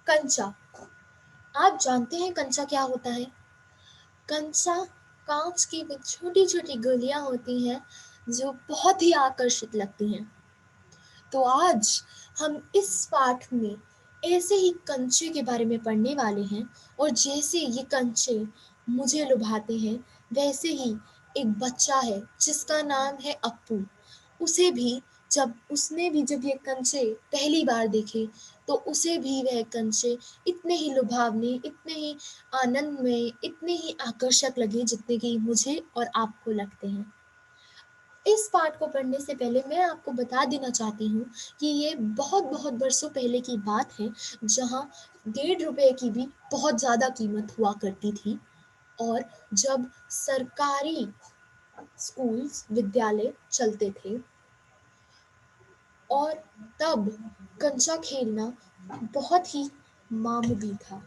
कंचा। आप जानते हैं कंचा क्या होता है? कंचा कांच की वो छोटी-छोटी गोलियां होती हैं जो बहुत ही आकर्षित लगती हैं। तो आज हम इस पाठ में ऐसे ही कंचे के बारे में पढ़ने वाले हैं और जैसे ये कंचे मुझे लुभाते हैं, वैसे ही एक बच्चा है जिसका नाम है अप्पू। उसे भी जब ये कंचे पहली बार देखे, तो उसे भी वह कंचे इतने ही लुभावने, इतने ही आनंदमय, इतने ही आकर्षक लगे जितने कि मुझे और आपको लगते हैं। इस पाठ को पढ़ने से पहले मैं आपको बता देना चाहती हूँ कि ये बहुत-बहुत बरसों पहले की बात है, जहाँ ₹1.5 की भी बहुत ज़्यादा कीमत हुआ करती थी और जब सरकारी स्कूल्स, विद्यालय चलते थे और तब कंचा खेलना बहुत ही मामूली था,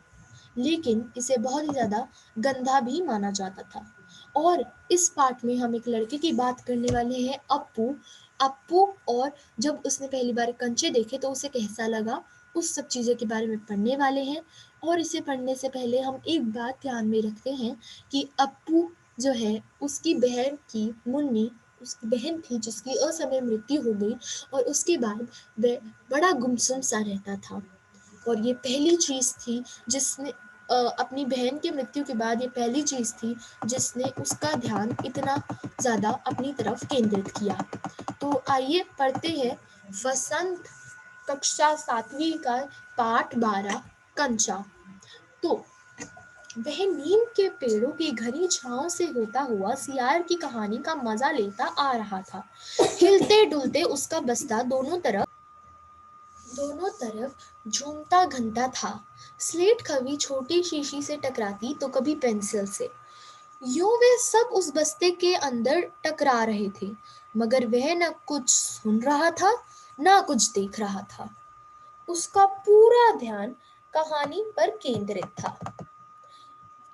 लेकिन इसे बहुत ही ज़्यादा गंदा भी माना जाता था। और इस पाठ में हम एक लड़के की बात करने वाले हैं, अप्पू। अप्पू और जब उसने पहली बार कंचे देखे तो उसे कैसा लगा, उस सब चीज़ों के बारे में पढ़ने वाले हैं। और इसे पढ़ने से पहले हम एक बात ध्यान में रखते हैं कि अप्पू जो है, उसकी बहन की मुन्नी, उसकी बहन थी जिसकी असमय मृत्यु हो गई और उसके बाद वह बड़ा गुमसुम सा रहता था। और ये पहली चीज़ थी जिसने अपनी बहन की मृत्यु के बाद ये पहली चीज़ थी जिसने उसका ध्यान इतना ज़्यादा अपनी तरफ केंद्रित किया। तो आइए पढ़ते हैं वसंत कक्षा 7वीं का पाठ 12 कंचा। तो वह नीम के पेड़ों की घनी छाँव से होता हुआ सियार की कहानी का मजा लेता आ रहा था। हिलते डुलते उसका बस्ता दोनों तरफ झूमता घंटा था। स्लेट कभी छोटी शीशी से टकराती तो कभी पेंसिल से। यूं वे सब उस बस्ते के अंदर टकरा रहे थे, मगर वह न कुछ सुन रहा था, न कुछ देख रहा था। उसका पूरा ध्यान कहानी पर केंद्रित था।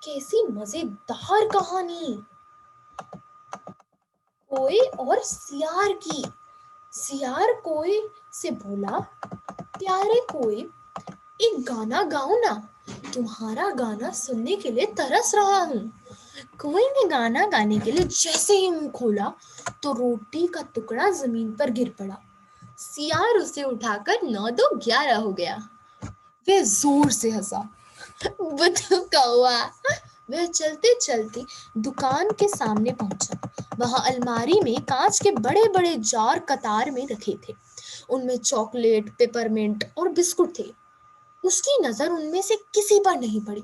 कैसी मजेदार कहानी! कोए और सियार की। सियार कोए से बोला, प्यारे कोए, एक गाना गाओ ना, तुम्हारा गाना सुनने के लिए तरस रहा हूँ। कोई ने गाना गाने के लिए जैसे ही मुंह खोला तो रोटी का टुकड़ा जमीन पर गिर पड़ा। सियार उसे उठाकर 9 2 11 हो गया। वह जोर से हंसा। बुद्धू कौआ। वह चलते चलते दुकान के सामने पहुंचा। वहां अलमारी में कांच के बड़े बड़े जार कतार में रखे थे। उनमें चॉकलेट, पेपरमिंट और बिस्कुट थे। उसकी नजर उनमें से किसी पर नहीं पड़ी।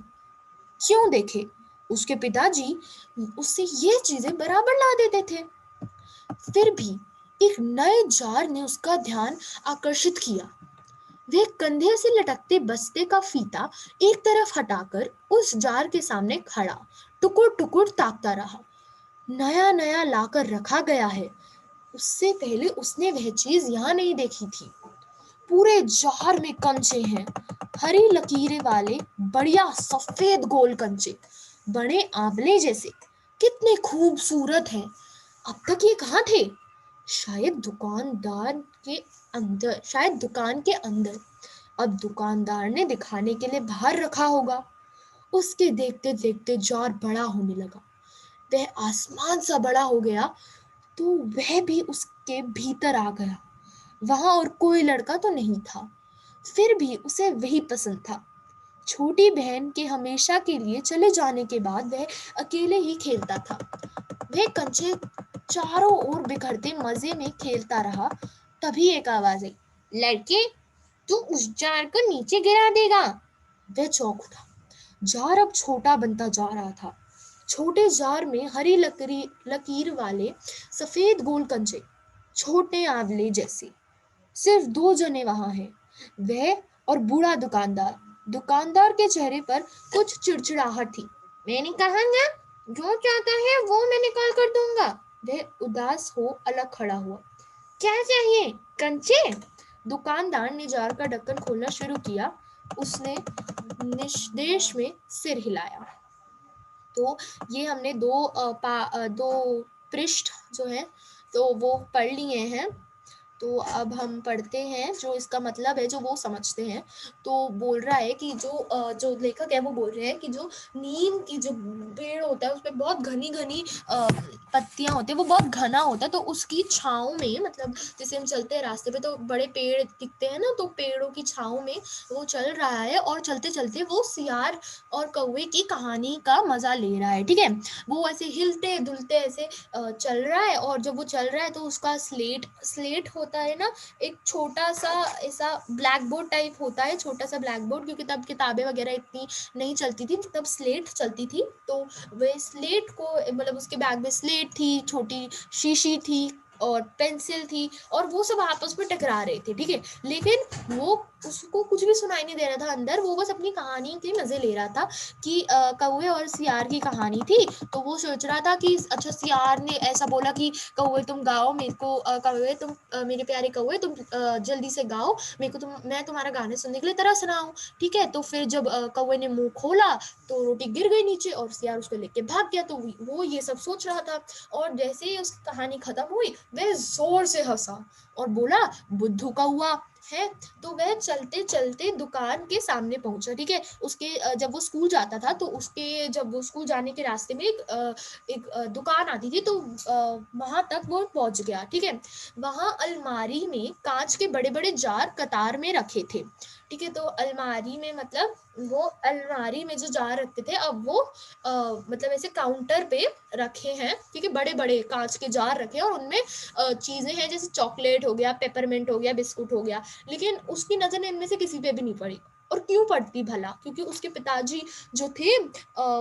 क्यों देखे, उसके पिताजी उससे ये चीजें बराबर ला देते थे। फिर भी एक नए जार ने उसका ध्यान आकर्षित किया। वह कंधे से लटकते बस्ते का फीता एक तरफ हटाकर उस जार के सामने खड़ा टुकुर टुकुर ताकता रहा। नया नया लाकर रखा गया है, उससे पहले उसने वह चीज यहाँ नहीं देखी थी। पूरे जार में कंचे हैं, हरी लकीरें वाले बढ़िया सफेद गोल कंचे, बड़े आंवले जैसे, कितने खूबसूरत हैं। अब तक ये कहाँ थे? शायद दुकान के अंदर। अब दुकानदार ने दिखाने के लिए बाहर रखा होगा। उसके देखते देखते जार बड़ा होने लगा। वह आसमान सा बड़ा हो गया, तो वह भी उसके भीतर आ गया। वहां और कोई लड़का तो नहीं था, फिर भी उसे वही पसंद था। छोटी बहन के हमेशा के लिए चले जाने के बाद वह अकेले ही खेलता था। वह कंचे चारों ओर बिखरते मजे में खेलता रहा। तभी एक आवाज आई, लड़के, तू उस जार को नीचे गिरा देगा। वह चौंक उठा। जार अब छोटा बनता जा रहा था। छोटे जार में हरी लकीर वाले सफेद गोल कंचे, छोटे आंवले जैसे। सिर्फ 2 जने वहां हैं, वह और बूढ़ा दुकानदार। दुकानदार के चेहरे पर कुछ चिड़चिड़ाहट थी। मैंने कहा ना, जो चाहता है वो मैं निकाल कर दूंगा। वह उदास हो अलग खड़ा हुआ। क्या चाहिए? कंचे? दुकानदार ने जार का ढक्कन खोलना शुरू किया। उसने निषेध में सिर हिलाया। तो ये हमने दो पृष्ठ जो है तो वो पढ़ लिए हैं। तो अब हम पढ़ते हैं जो इसका मतलब है, जो वो समझते हैं। तो बोल रहा है कि जो लेखक है वो बोल रहे हैं कि जो नीम की जो पेड़ होता है उस पे बहुत घनी घनी पत्तियां होती है, वो बहुत घना होता है, तो उसकी छाँव में, मतलब जैसे हम चलते हैं रास्ते पे तो बड़े पेड़ दिखते हैं ना, तो पेड़ों की छाँव में वो चल रहा है और चलते चलते वो सियार और कौवे की कहानी का मजा ले रहा है। ठीक है, वो ऐसे हिलते डुलते ऐसे चल रहा है, और जब वो चल रहा है तो उसका स्लेट स्लेट होता है ना, एक छोटा सा ऐसा ब्लैक बोर्ड टाइप होता है, छोटा सा ब्लैक बोर्ड, क्योंकि तब किताबें वगैरह इतनी नहीं चलती थी, तब स्लेट चलती थी। तो वे स्लेट को, मतलब उसके बैग में स्लेट थी, छोटी शीशी थी और पेंसिल थी, और वो सब आपस में टकरा रहे थे। ठीक है, लेकिन वो उसको कुछ भी सुनाई नहीं दे रहा था अंदर, वो बस अपनी कहानी के मजे ले रहा था कि कौवे और सियार की कहानी थी। तो वो सोच रहा था कि अच्छा, सियार ने ऐसा बोला कि कौवे तुम गाओ मेरे को, कौवे तुम मेरे प्यारे कौवे तुम जल्दी से गाओ मेरे को, मैं तुम्हारा गाने सुनने के लिए तरस रहा हूँ। ठीक है, तो फिर जब कौवे ने मुंह खोला तो रोटी गिर गई नीचे और सियार उसको लेके भाग गया। तो वो ये सब सोच रहा था, और जैसे ही उसकी कहानी खत्म हुई वह जोर से हंसा और बोला, बुद्धू कौआ है। तो वह चलते चलते दुकान के सामने पहुंचा। ठीक है, उसके जब वो स्कूल जाता था तो उसके, जब वो स्कूल जाने के रास्ते में एक दुकान आती थी, तो वहां तक वो पहुंच गया। ठीक है, वहां अलमारी में कांच के बड़े बड़े जार कतार में रखे थे। ठीक है, तो अलमारी में, मतलब वो अलमारी में जो जार रखते थे, अब वो मतलब ऐसे काउंटर पे रखे हैं। ठीक है, बड़े बड़े कांच के जार रखे हैं और उनमें चीजें हैं, जैसे चॉकलेट हो गया, पेपरमिंट हो गया, बिस्कुट हो गया। लेकिन उसकी नजर इनमें से किसी पे भी नहीं पड़ी। और क्यों पड़ती भला, क्योंकि उसके पिताजी जो थे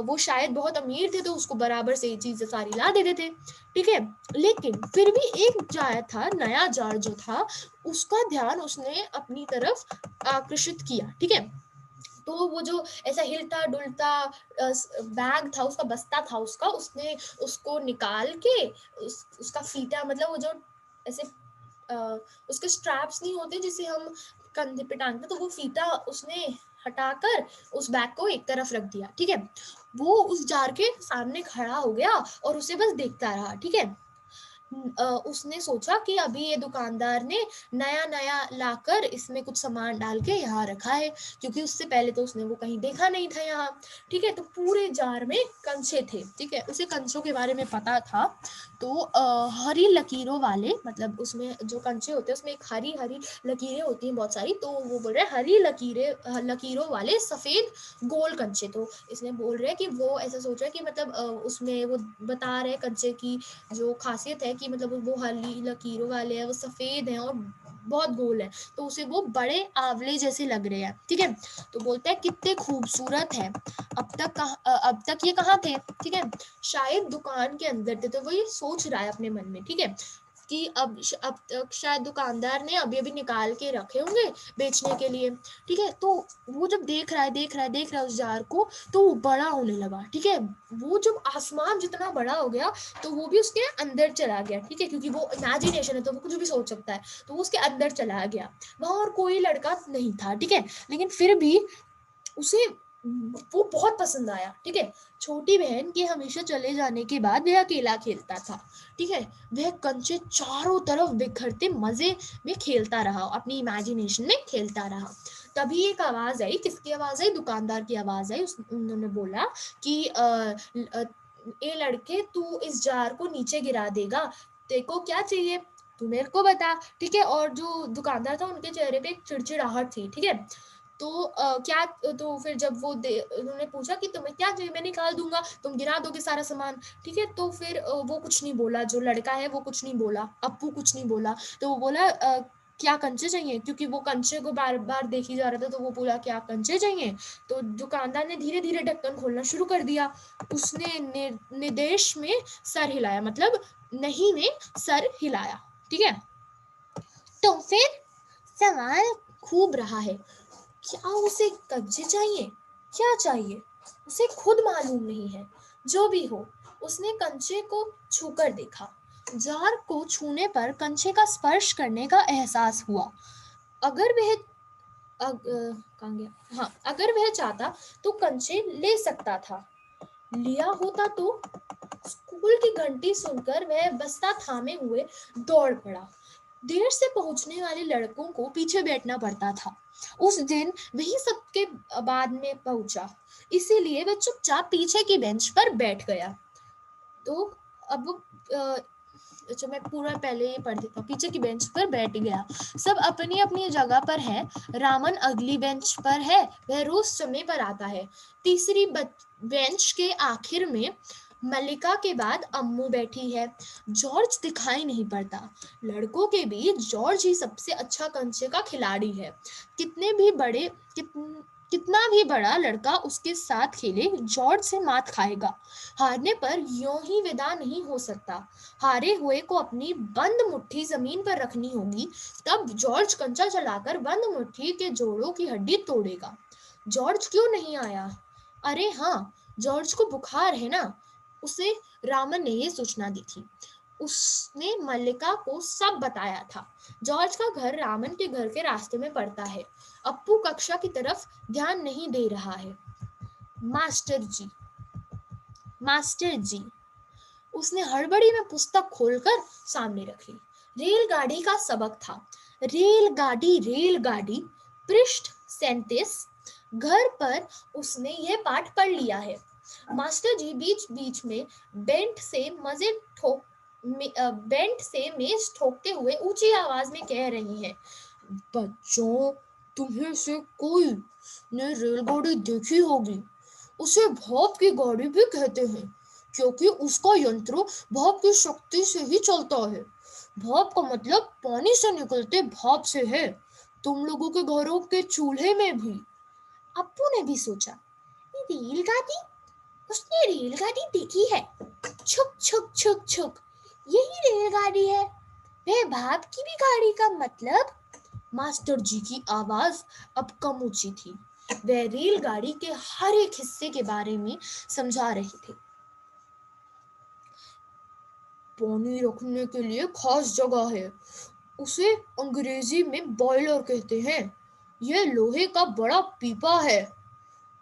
वो शायद बहुत अमीर थे, तो उसको बराबर से ये चीजें सारी ला देते थे। ठीक है, लेकिन फिर भी एक जार था, नया जार जो था, उसका ध्यान उसने अपनी तरफ आकर्षित किया। ठीक है, तो वो जो ऐसा हिलता डुलता बैग था, उसका बस्ता था उसका, उसने उसको निकाल के उसका फीता, मतलब वो जो ऐसे उसके स्ट्रैप्स नहीं होते जिसे हम कंधे पे टांगते, तो वो फीता उसने हटाकर उस बैग को एक तरफ रख दिया। ठीक है, वो उस जार के सामने खड़ा हो गया और उसे बस देखता रहा। ठीक है, उसने सोचा कि अभी ये दुकानदार ने नया नया लाकर इसमें कुछ सामान डाल के यहाँ रखा है, क्योंकि उससे पहले तो उसने वो कहीं देखा नहीं था यहाँ। ठीक है, तो पूरे जार में कंचे थे। ठीक है, उसे कंचों के बारे में पता था। तो हरी लकीरों वाले, मतलब उसमें जो कंचे होते हैं उसमें एक हरी हरी लकीरें होती हैं बहुत सारी, तो वो बोल रहे हैं हरी लकीरों वाले सफेद गोल कंचे। तो इसने बोल रहे हैं कि वो ऐसा सोच रहा है कि मतलब उसमें वो बता रहे कंचे की जो खासियत है कि मतलब वो हरी लकीरों वाले हैं, वो सफेद हैं और बहुत गोल है, तो उसे वो बड़े आंवले जैसे लग रहे हैं। ठीक है, तो बोलता है कितने खूबसूरत है, अब तक ये कहाँ थे। ठीक है, शायद दुकान के अंदर थे, तो वो ये सोच रहा है अपने मन में। ठीक है, कि अब तक शायद दुकानदार ने अभी अभी निकाल के रखे होंगे बेचने के लिए। ठीक है, तो वो जब देख रहा है उस जार को, तो वो बड़ा होने लगा। ठीक है, वो जब आसमान जितना बड़ा हो गया, तो वो भी उसके अंदर चला गया। ठीक है, क्योंकि वो इमेजिनेशन है तो वो कुछ भी सोच सकता है, तो वो उसके अंदर चला गया। वहां और कोई लड़का नहीं था। ठीक है, लेकिन फिर भी उसे वो बहुत पसंद आया। ठीक है, छोटी बहन के हमेशा चले जाने के बाद वह अकेला खेलता था। ठीक है, वह कंचे चारों तरफ बिखरते मजे में खेलता रहा, अपनी इमेजिनेशन में खेलता रहा। तभी एक आवाज आई। किसकी आवाज आई? दुकानदार की आवाज आई। उन्होंने बोला कि ए लड़के, तू इस जार को नीचे गिरा देगा, तेको क्या चाहिए, तू मेरे को बता। ठीक है, और जो दुकानदार था उनके चेहरे पे एक चिड़चिड़ाहट थी। ठीक है, तो क्या, तो फिर जब वो उन्होंने पूछा कि तुम्हें क्या चाहिए, मैं निकाल दूंगा, तुम गिरा दोगे सारा सामान। ठीक है, तो फिर वो कुछ नहीं बोला, जो लड़का है वो कुछ नहीं बोला, अप्पू कुछ नहीं बोला। तो वो बोला क्या कंचे चाहिए, क्योंकि वो कंचे को बार बार देखी जा रहा था, तो वो बोला क्या कंचे चाहिए। तो दुकानदार ने धीरे धीरे ढक्कन खोलना शुरू कर दिया। उसने निर्देश में सर हिलाया, मतलब नहीं में सर हिलाया। ठीक है, तो फिर सवाल खूब रहा है, क्या उसे कंचे चाहिए, क्या चाहिए, उसे खुद मालूम नहीं है। जो भी हो, उसने कंचे को छूकर देखा। जार को छूने पर कंचे का स्पर्श करने का एहसास हुआ। अगर वह कहाँ गया, हाँ, अगर वह चाहता तो कंचे ले सकता था। लिया होता तो। स्कूल की घंटी सुनकर वह बस्ता थामे हुए दौड़ पड़ा। देर से पहुंचने वाले लड़कों को पीछे बैठना पड़ता था। उस दिन वही सबके बाद में पहुंचा, इसीलिए वह चुपचाप पीछे की बेंच पर बैठ गया। तो अब अच्छा, मैं पूरा पहले ये पढ़ देता हूँ। पीछे की बेंच पर बैठ गया। सब अपनी अपनी जगह पर है। रामन अगली बेंच पर है, वह रोज समय पर आता है। तीसरी बेंच के आखिर में मल्लिका के बाद अम्मू बैठी है। जॉर्ज दिखाई नहीं पड़ता। लड़कों के बीच जॉर्ज ही सबसे अच्छा कंचे का खिलाड़ी है। कितने भी बड़े कितना भी बड़ा लड़का उसके साथ खेले, जॉर्ज से मात खाएगा। हारने पर यूं ही विदा नहीं हो सकता। हारे हुए को अपनी बंद मुट्ठी जमीन पर रखनी होगी, तब जॉर्ज कंचा चलाकर बंद मुट्ठी के जोड़ों की हड्डी तोड़ेगा। जॉर्ज क्यों नहीं आया? अरे हाँ, जॉर्ज को बुखार है ना, उसे रामन ने ये सूचना दी थी। उसने मल्लिका को सब बताया था। जॉर्ज का घर रामन के घर के रास्ते में पड़ता है। अप्पू कक्षा की तरफ ध्यान नहीं दे रहा है। मास्टर जी, मास्टर जी, उसने हड़बड़ी में पुस्तक खोलकर सामने रखी। रेलगाड़ी का सबक था। रेलगाड़ी रेलगाड़ी, पृष्ठ 37। घर पर उसने यह पाठ पढ़ लिया है। मास्टर जी बीच बीच में बेंट से मेज ठोकते हुए ऊंची आवाज में कह रही हैं, बच्चों, तुम्हें से कोई ने रेलगाड़ी देखी होगी। उसे भाप की गाड़ी भी कहते हैं, क्योंकि उसका यंत्र भाप की शक्ति से ही चलता है। भाप का मतलब पानी से निकलते भाप से है। तुम लोगों के घरों के चूल्हे में भी। अप्पू ने भी सोचा, रेलगाड़ी, उसने रेलगाड़ी देखी है। छुक छुक छुक छुक, यही रेलगाड़ी है। वह भाप की भी गाड़ी का मतलब? मास्टर जी की आवाज अब कम ऊंची थी। वह रेलगाड़ी के हर एक हिस्से के बारे में समझा रहे थे। पानी रखने के लिए खास जगह है, उसे अंग्रेजी में बॉयलर कहते हैं। यह लोहे का बड़ा पीपा है।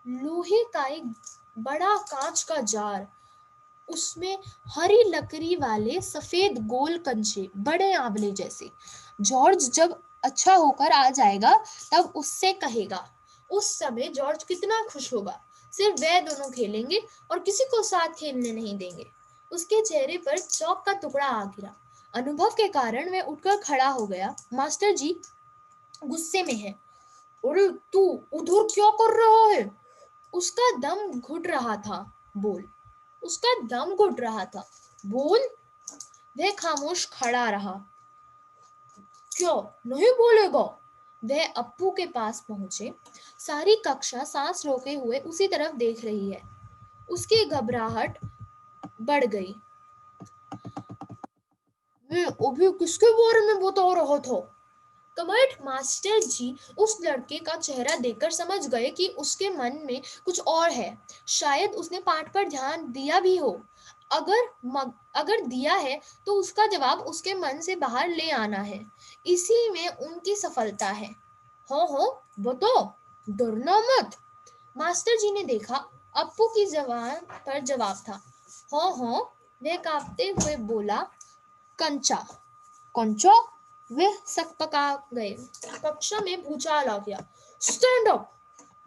लोहे का एक बड़ा कांच का जार, उसमें हरी लकड़ी वाले सफेद गोल कंचे, बड़े आंवले जैसे। जॉर्ज जब अच्छा होकर आ जाएगा तब उससे कहेगा। उस समय जॉर्ज कितना खुश होगा। सिर्फ वे दोनों खेलेंगे और किसी को साथ खेलने नहीं देंगे। उसके चेहरे पर चौक का टुकड़ा आ गिरा। अनुभव के कारण वह उठकर खड़ा हो गया। मास्टर जी गुस्से में है। अरे तू उधर क्या कर रहा है? उसका दम घुट रहा था। बोल, उसका दम घुट रहा था। बोल। वह खामोश खड़ा रहा। क्या नहीं बोलेगा? वह अप्पू के पास पहुंचे। सारी कक्षा सांस रोके हुए उसी तरफ देख रही है। उसकी घबराहट बढ़ गई। मैं अभी किसके बारे में बता रहा था? कमर्ट मास्टर जी उस लड़के का चेहरा देखकर समझ गए कि उसके मन में कुछ और है। शायद उसने पाठ पर ध्यान दिया भी हो। अगर दिया है तो उसका जवाब उसके मन से बाहर ले आना है। इसी में उनकी सफलता है। हो बताओ, डरना मत। मास्टर जी ने देखा, अप्पू की जबान पर जवाब था। हो, वह कांपते हुए बोला, कंचा। कंचा? वे सकपका गए। कक्षा में भूचाल आ गया। Stand up!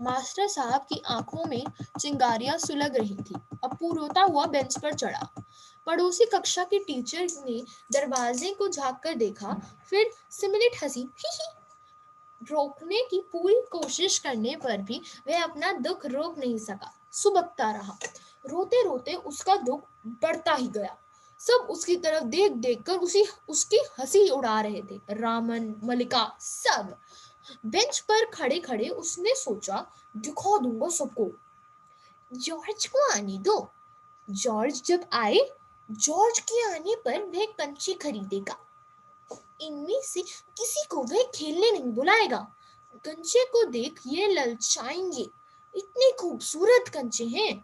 मास्टर साहब की आंखों में चिंगारियां सुलग रही थी। अप्पू रोता हुआ बेंच पर चढ़ा। पड़ोसी कक्षा के टीचर ने दरवाजे को झांक कर देखा, फिर सिमिलिट हंसी, ही ही। रोकने की पूरी कोशिश करने पर भी वह अपना दुख रोक नहीं सका। सुबकता रहा। रोते रोते उसका दुख बढ़ता ही गया। सब उसकी तरफ देख देख कर उसकी हंसी उड़ा रहे थे। रामन, मल्लिका, सब। बेंच पर खड़े खड़े उसने सोचा, दिखा दूंगा सबको। जॉर्ज को आने दो। जॉर्ज जब आए, जॉर्ज के आने पर वह कंचे खरीदेगा। इनमें से किसी को वह खेलने नहीं बुलाएगा। कंचे को देख ये ललचाएंगे। इतने खूबसूरत कंचे हैं।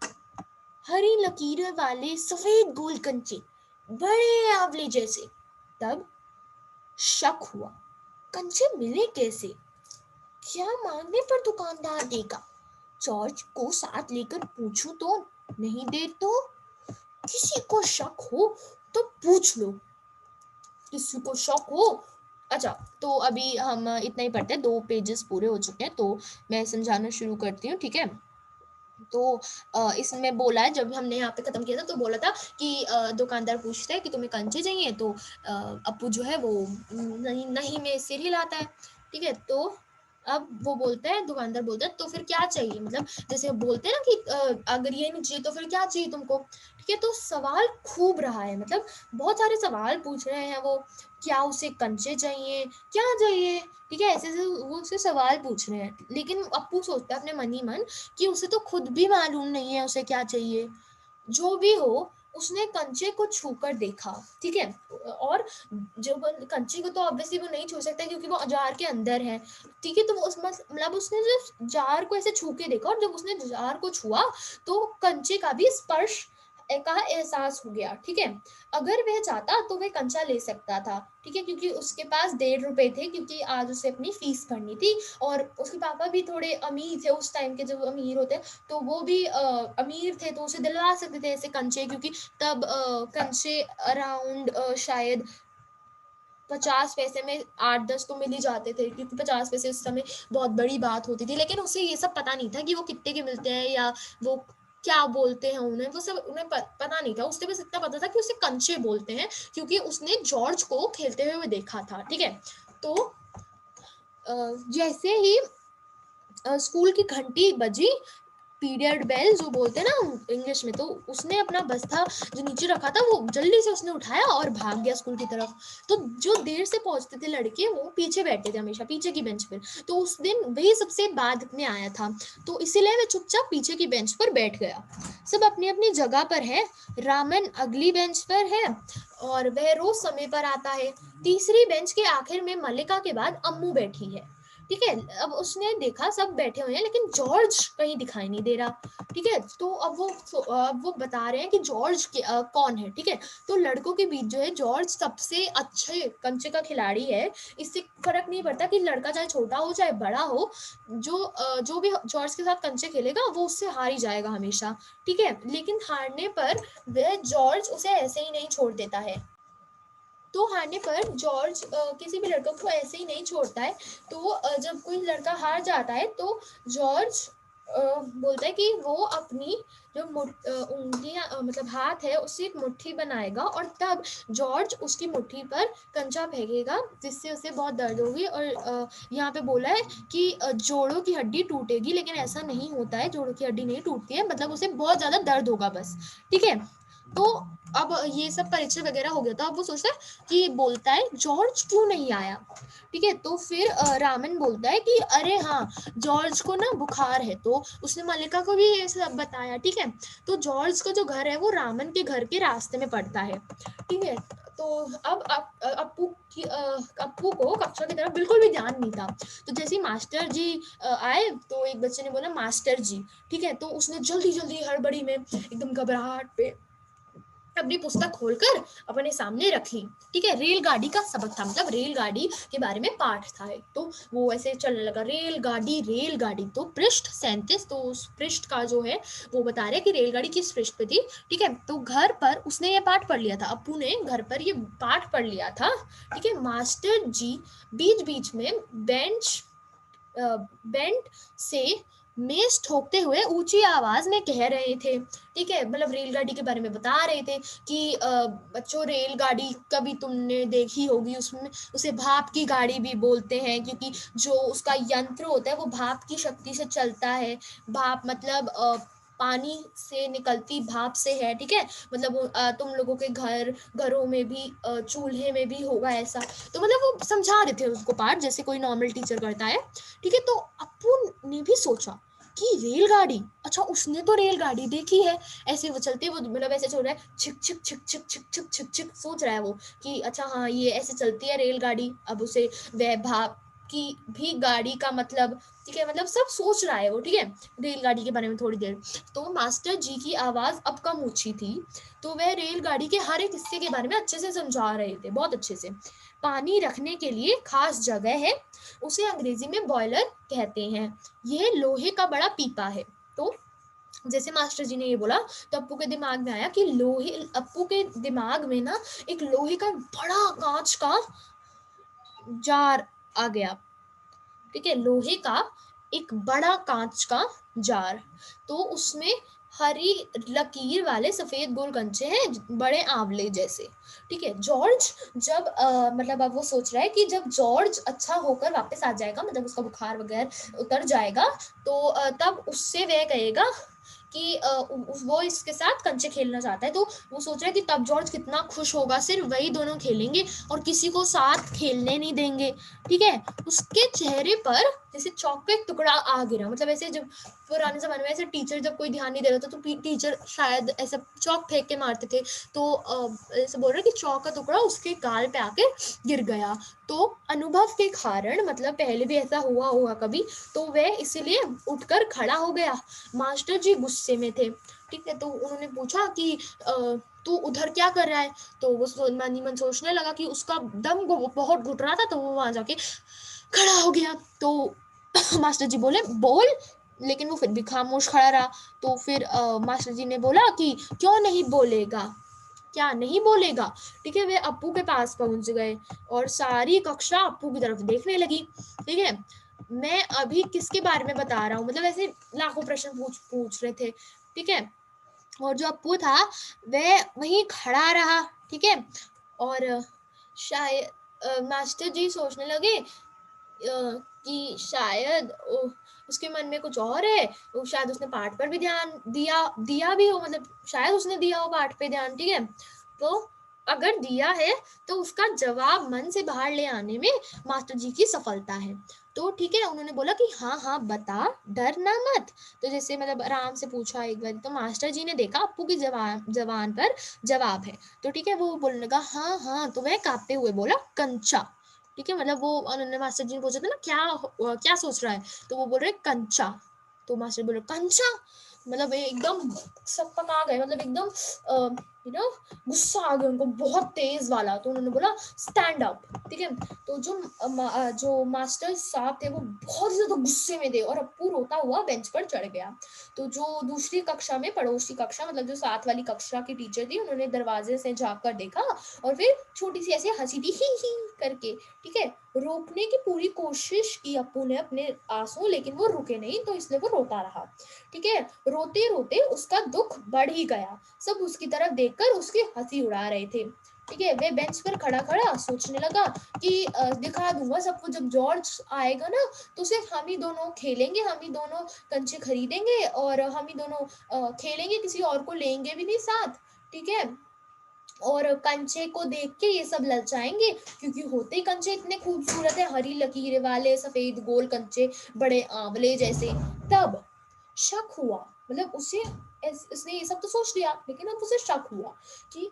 हरी लकीरों वाले सफेद गोल कंचे, बड़े आंवले जैसे। तब शक हुआ, कंचे मिले कैसे? क्या मांगने पर दुकानदार देगा? जॉर्ज को साथ लेकर पूछूं तो नहीं दे तो? किसी को शक हो तो पूछ लो। किसी को शक हो अच्छा, तो अभी हम इतना ही पढ़ते हैं, 2 पेजेस पूरे हो चुके हैं, तो मैं समझाना शुरू करती हूँ, ठीक है? तो इसमें बोला है, जब हमने यहाँ पे खत्म किया था तो बोला था कि दुकानदार पूछता है कि तुम्हें कंचे चाहिए, तो अप्पू जो है वो नहीं नहीं में सिर हिलाता है, ठीक है? तो अब वो बोलता है, दुकानदार बोलता है, तो फिर क्या चाहिए, मतलब जैसे बोलते हैं ना कि अगर ये नहीं चाहिए तो फिर क्या चाहिए तुमको, ठीक है? तो सवाल खूब रहा है, मतलब बहुत सारे सवाल पूछ रहे हैं वो, क्या उसे कंचे चाहिए, क्या चाहिए, ठीक है? ऐसे ऐसे वो उससे सवाल पूछ रहे हैं, लेकिन अप्पू सोचता है अपने मन ही मन कि उसे तो खुद भी मालूम नहीं है उसे क्या चाहिए। जो भी हो, उसने कंचे को छूकर देखा, ठीक है? और जो कंचे को तो ऑब्वियसली वो नहीं छू सकता क्योंकि वो जार के अंदर है, ठीक है? तो वो उस मतलब उसने जब जार को ऐसे छू के देखा और जब उसने जार को छुआ तो कंचे का भी स्पर्श का एहसास हो गया, ठीक है? अगर वह चाहता तो वह कंचा ले सकता था, ठीक है? क्योंकि उसके पास 1.5 रुपए थे, क्योंकि आज उसे अपनी फीस भरनी थी, और उसके पापा भी थोड़े अमीर थे उस टाइम के, जब अमीर होते तो वो भी अमीर थे, तो उसे दिलवा सकते थे ऐसे कंचे, क्योंकि तब कंचे अराउंड शायद 50 पैसे में 8-10 तो मिल ही जाते थे, क्योंकि 50 पैसे उस समय बहुत बड़ी बात होती थी। लेकिन उसे ये सब पता नहीं था कि वो कितने के मिलते हैं या वो क्या बोलते हैं उन्हें, वो सब उन्हें पता नहीं था। उसे बस इतना पता था कि उसे कंचे बोलते हैं, क्योंकि उसने जॉर्ज को खेलते हुए देखा था, ठीक है? तो जैसे ही स्कूल की घंटी बजी, पीरियड बेल जो बोलते हैं ना इंग्लिश में, तो उसने अपना बस्ता जो नीचे रखा था वो जल्दी से उसने उठाया और भाग गया स्कूल की तरफ। तो जो देर से पहुंचते थे लड़के वो पीछे बैठते थे, हमेशा पीछे की बेंच पर, तो उस दिन वही सबसे बाद में आया था, तो इसीलिए वह चुपचाप पीछे की बेंच पर बैठ गया। सब अपनी अपनी जगह पर है, रामन अगली बेंच पर है और वह रोज समय पर आता है। तीसरी बेंच के आखिर में मल्लिका के बाद अम्मू बैठी है, ठीक है? अब उसने देखा सब बैठे हुए हैं लेकिन जॉर्ज कहीं दिखाई नहीं दे रहा, ठीक है? तो अब वो बता रहे हैं कि जॉर्ज कौन है, ठीक है? तो लड़कों के बीच जो है जॉर्ज सबसे अच्छे कंचे का खिलाड़ी है। इससे फर्क नहीं पड़ता कि लड़का चाहे छोटा हो चाहे बड़ा हो, जो भी जॉर्ज के साथ कंचे खेलेगा वो उससे हार ही जाएगा हमेशा, ठीक है? लेकिन हारने पर वह जॉर्ज उसे ऐसे ही नहीं छोड़ देता है। तो हारने पर जॉर्ज किसी भी लड़के को ऐसे ही नहीं छोड़ता है। तो जब कोई लड़का हार जाता है तो जॉर्ज बोलता है कि वो अपनी जो उंगलियां मतलब हाथ है उससे एक मुट्ठी बनाएगा और तब जॉर्ज उसकी मुट्ठी पर कंचा फेंकेगा, जिससे उसे बहुत दर्द होगी। और यहाँ पे बोला है कि जोड़ों की हड्डी टूटेगी, लेकिन ऐसा नहीं होता है, जोड़ों की हड्डी नहीं टूटती है, मतलब उसे बहुत ज्यादा दर्द होगा बस, ठीक है? तो अब ये सब परीक्षा वगैरह हो गया, तो अब वो सोचता है कि बोलता है जॉर्ज क्यों नहीं आया, ठीक है? तो फिर रामन बोलता है कि अरे हाँ, जॉर्ज को ना बुखार है, तो उसने मल्लिका को भी ये सब बताया, ठीक है? तो जॉर्ज का जो घर है वो रामन के घर के रास्ते में पड़ता है, ठीक है? तो अब अप्पू को कक्षा की तरफ बिल्कुल भी ध्यान नहीं था। तो जैसे ही मास्टर जी आए तो एक बच्चे ने बोला मास्टर जी, ठीक है? तो उसने जल्दी जल्दी हड़बड़ी में एकदम घबराहट पे अपनी पुस्तक खोलकर अपने सामने रखी, ठीक है? रेलगाड़ी का सबक था, मतलब रेलगाड़ी के बारे में पाठ था एक, तो वो ऐसे चलने लगा, रेलगाड़ी रेलगाड़ी, तो पृष्ठ 37, तो उस पृष्ठ का जो है वो बता रहे हैं कि रेलगाड़ी किस पृष्ठ पे थी, ठीक है? तो घर पर उसने ये पाठ पढ़ लिया था, अप्पू ने घर पर ये पाठ पढ़ लिया था, ठीक है? मास्टर जी बीच बीच में बेंट से मेज ठोकते हुए ऊंची आवाज में कह रहे थे, ठीक है? मतलब रेलगाड़ी के बारे में बता रहे थे कि बच्चों, रेलगाड़ी कभी तुमने देखी होगी, उसमें उसे भाप की गाड़ी भी बोलते हैं, क्योंकि जो उसका यंत्र होता है वो भाप की शक्ति से चलता है। भाप मतलब पानी से निकलती भाप से है, ठीक है? मतलब तुम लोगों के घरों में भी चूल्हे में भी होगा ऐसा। तो मतलब वो समझा रहे थे उसको पाठ, जैसे कोई नॉर्मल टीचर करता है, ठीक है? तो अप्पू ने भी सोचा कि रेलगाड़ी, अच्छा उसने तो रेलगाड़ी देखी है, ऐसे वो चलते, वो मतलब ऐसे चल रहा है, छिक छिक छिक छिक छिक छिक छिक छिक, सोच रहा है वो कि अच्छा हाँ ये ऐसे चलती है रेलगाड़ी। अब उसे वह भाप की भी गाड़ी का मतलब, ठीक है, मतलब सब सोच रहा है वो, ठीक है, रेलगाड़ी के बारे में थोड़ी देर। तो मास्टर जी की आवाज अब कम ऊंची थी, तो वह रेलगाड़ी के हर एक हिस्से के बारे में अच्छे से समझा रहे थे, बहुत अच्छे से। पानी रखने के लिए खास जगह है, उसे अंग्रेजी में बॉयलर कहते हैं, ये लोहे का बड़ा पीपा है। तो जैसे मास्टर जी ने ये बोला तो अप्पू के दिमाग में आया कि अप्पू के दिमाग में ना एक लोहे का बड़ा कांच का जार आ गया, ठीक है, लोहे का एक बड़ा कांच का जार। तो उसमें हरी लकीर वाले सफेद गोल कंचे हैं, बड़े आंवले जैसे। ठीक है, जॉर्ज जब मतलब अब वो सोच रहा है कि जब जॉर्ज अच्छा होकर वापस आ जाएगा, मतलब उसका बुखार वगैरह उतर जाएगा, तो तब उससे वह कहेगा कि वो इसके साथ कंचे खेलना चाहता है। तो वो सोच रहा है कि तब जॉर्ज कितना खुश होगा, सिर्फ वही दोनों खेलेंगे और किसी को साथ खेलने नहीं देंगे। ठीक है, उसके चेहरे पर जैसे चौक का एक टुकड़ा आ गिरा, मतलब ऐसे जब पुराने जमाने में ऐसे टीचर जब कोई ध्यान नहीं दे रहा था तो टीचर शायद ऐसा चौक फेंक के मारते थे, तो ऐसे बोल रहे कि चौक का टुकड़ा उसके गाल पे आके गिर गया। तो अनुभव के कारण, मतलब पहले भी ऐसा हुआ होगा कभी, तो वह इसीलिए उठकर खड़ा हो गया। मास्टर जी गुस्से में थे। ठीक है, तो उन्होंने पूछा कि तू उधर क्या कर रहा है? तो वो मन ही मन सोचने लगा कि उसका दम बहुत घुट रहा था, तो वो वहां जाके खड़ा हो गया। तो मास्टर जी बोले बोल, लेकिन वो फिर भी खामोश खड़ा रहा। तो फिर मास्टर जी ने बोला कि क्यों नहीं बोलेगा, क्या नहीं बोलेगा? ठीक है, वे अप्पू के पास पहुंच गए और सारी कक्षा अप्पू की तरफ देखने लगी। ठीक है, मैं अभी किसके बारे में बता रहा हूँ, मतलब ऐसे लाखों प्रश्न पूछ रहे थे। ठीक है, और जो अप्पू था वह वहीं खड़ा रहा। ठीक है, और शायद मास्टर जी सोचने लगे कि शायद उसके मन में कुछ और है, शायद उसने पाठ पर भी ध्यान दिया दिया भी हो, मतलब शायद उसने दिया हो पाठ पे ध्यान। ठीक है, तो अगर दिया है तो उसका जवाब मन से बाहर ले आने में मास्टर जी की सफलता है। तो ठीक है, उन्होंने बोला कि हाँ हाँ बता, डरना मत। तो जैसे मतलब आराम से पूछा एक बार, तो मास्टर जी ने देखा अप्पू की जवान पर जवाब है। तो ठीक है, वो बोलने लगा हाँ हाँ, तो वह कांपते हुए बोला कंचा। ठीक है, मतलब वो उन्होंने मास्टर जी ने पूछा था ना क्या सोच रहा है, तो वो बोल रहे कंचा। तो मास्टर बोले कंचा, मतलब एकदम सब पका गए, मतलब एकदम यू नो गुस्सा आ गया उनको बहुत तेज वाला। तो उन्होंने बोला स्टैंड अप। ठीक है, तो जो मास्टर साहब थे वो बहुत ज्यादा गुस्से में थे और अप्पू रोता हुआ बेंच पर चढ़ गया। तो जो दूसरी कक्षा में, पड़ोसी कक्षा, मतलब जो साथ वाली कक्षा की टीचर थी, उन्होंने दरवाजे से झांक कर देखा और फिर छोटी सी ऐसे हंसी थी ही करके। ठीक है, रोकने की पूरी कोशिश की अप्पू ने अपने आंसू, लेकिन वो रुके नहीं, तो इसलिए वो रोता रहा। ठीक है, रोते रोते उसका दुख बढ़ ही गया। सब उसकी तरफ देखकर उसकी हंसी उड़ा रहे थे। ठीक है, वे बेंच पर खड़ा खड़ा सोचने लगा कि दिखा दूंगा सबको, जब जॉर्ज आएगा ना तो सिर्फ हम ही दोनों खेलेंगे, हम ही दोनों कंचे खरीदेंगे और हम ही दोनों खेलेंगे, किसी और को लेंगे भी नहीं साथ। ठीक है, और कंचे को देख के ये सब ललचाएंगे, क्योंकि होते ही कंचे इतने खूबसूरत है, हरी लकीर वाले सफेद गोल कंचे, बड़े आंवले जैसे। तब शक हुआ, मतलब उसने ये सब तो सोच लिया, लेकिन अब उसे शक हुआ कि